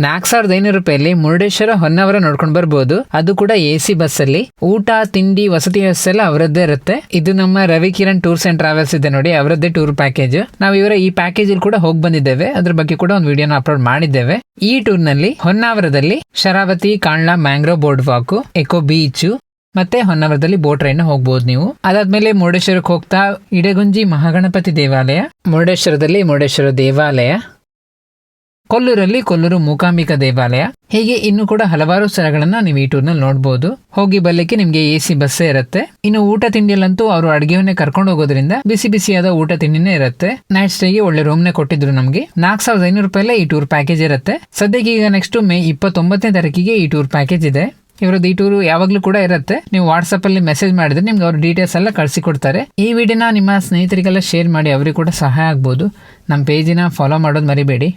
4,500 ಮುರುಡೇಶ್ವರ ಹೊನ್ನಾವರ ನೋಡ್ಕೊಂಡು ಬರ್ಬೋದು. ಅದು ಕೂಡ AC ಬಸ್ ಅಲ್ಲಿ. ಊಟ ತಿಂಡಿ ವಸತಿ ವ್ಯವಸ್ಥೆ ಎಲ್ಲ ಅವರದ್ದೇ ಇರುತ್ತೆ. ಇದು ನಮ್ಮ Ravi Kiran tours and travels ಇದೆ ನೋಡಿ, ಅವರದ್ದೇ ಟೂರ್ ಪ್ಯಾಕೇಜ್. ನಾವು ಇವರ ಈ ಪ್ಯಾಕೇಜ್ ಅಲ್ಲಿ ಕೂಡ ಹೋಗಿ ಬಂದಿದ್ದೇವೆ, ಅದ್ರ ಬಗ್ಗೆ ಕೂಡ ಒಂದು ವಿಡಿಯೋನ ಅಪ್ಲೋಡ್ ಮಾಡಿದ್ದೇವೆ. ಈ ಟೂರ್ ನಲ್ಲಿ ಹೊನ್ನಾವರದಲ್ಲಿ ಶರಾವತಿ, ಕಾಣ್ಲಾ, mangrove boardwalk, eco beach ಮತ್ತೆ ಹೊನ್ನಾವರದಲ್ಲಿ ಬೋಟ್ ರೈಡ್ ಹೋಗ್ಬೋದು ನೀವು. ಅದಾದ್ಮೇಲೆ ಮುರುಡೇಶ್ವರಕ್ಕೆ ಹೋಗ್ತಾ ಇಡಗುಂಜಿ ಮಹಾಗಣಪತಿ ದೇವಾಲಯ, ಮುರುಡೇಶ್ವರದಲ್ಲಿ ಮುರುಡೇಶ್ವರ ದೇವಾಲಯ, ಕೊಲ್ಲೂರಲ್ಲಿ ಕೊಲ್ಲೂರು ಮೂಕಾಂಬಿಕಾ ದೇವಾಲಯ, ಹೀಗೆ ಇನ್ನು ಕೂಡ ಹಲವಾರು ಸ್ಥಳಗಳನ್ನ ನೀವು ಈ ಟೂರ್ ನಲ್ಲಿ ನೋಡಬಹುದು. ಹೋಗಿ ಬರ್ಲಿಕ್ಕೆ ನಿಮ್ಗೆ AC ಬಸ್ಸೇ ಇರುತ್ತೆ. ಇನ್ನು ಊಟ ತಿಂಡಿಯಲ್ಲಂತೂ ಅವರು ಅಡಿಗೆವನ್ನೇ ಕರ್ಕೊಂಡು ಹೋಗೋದ್ರಿಂದ ಬಿಸಿ ಬಿಸಿಯಾದ ಊಟ ತಿಂಡಿನೇ ಇರುತ್ತೆ. ನೈಟ್ ಸ್ಟೇಗೆ ಒಳ್ಳೆ ರೂಮ್ನೇ ಕೊಟ್ಟಿದ್ರು ನಮ್ಗೆ. 4,500 ಈ ಟೂರ್ ಪ್ಯಾಕೇಜ್ ಇರುತ್ತೆ. ಸದ್ಯಕ್ಕೆ ಈಗ ನೆಕ್ಸ್ಟ್ ಮೇ 29ನೇ ತಾರೀಕಿಗೆ ಈ ಟೂರ್ ಪ್ಯಾಕೇಜ್ ಇದೆ. ಇವರದ್ದು ಈ ಟೂರ್ ಯಾವಾಗ್ಲೂ ಕೂಡ ಇರುತ್ತೆ. ನೀವು ವಾಟ್ಸ್ಆಪ್ ಅಲ್ಲಿ ಮೆಸೇಜ್ ಮಾಡಿದ್ರೆ ನಿಮ್ಗೆ ಅವ್ರ ಡೀಟೇಲ್ಸ್ ಎಲ್ಲ ಕಳಿಸಿಕೊಡ್ತಾರೆ. ಈ ವಿಡಿಯೋನ ನಿಮ್ಮ ಸ್ನೇಹಿತರಿಗೆಲ್ಲ ಶೇರ್ ಮಾಡಿ, ಅವರಿಗೆ ಕೂಡ ಸಹಾಯ ಆಗ್ಬೋದು. ನಮ್ಮ ಪೇಜಿನ ಫಾಲೋ ಮಾಡೋದು ಮರಿಬೇಡಿ.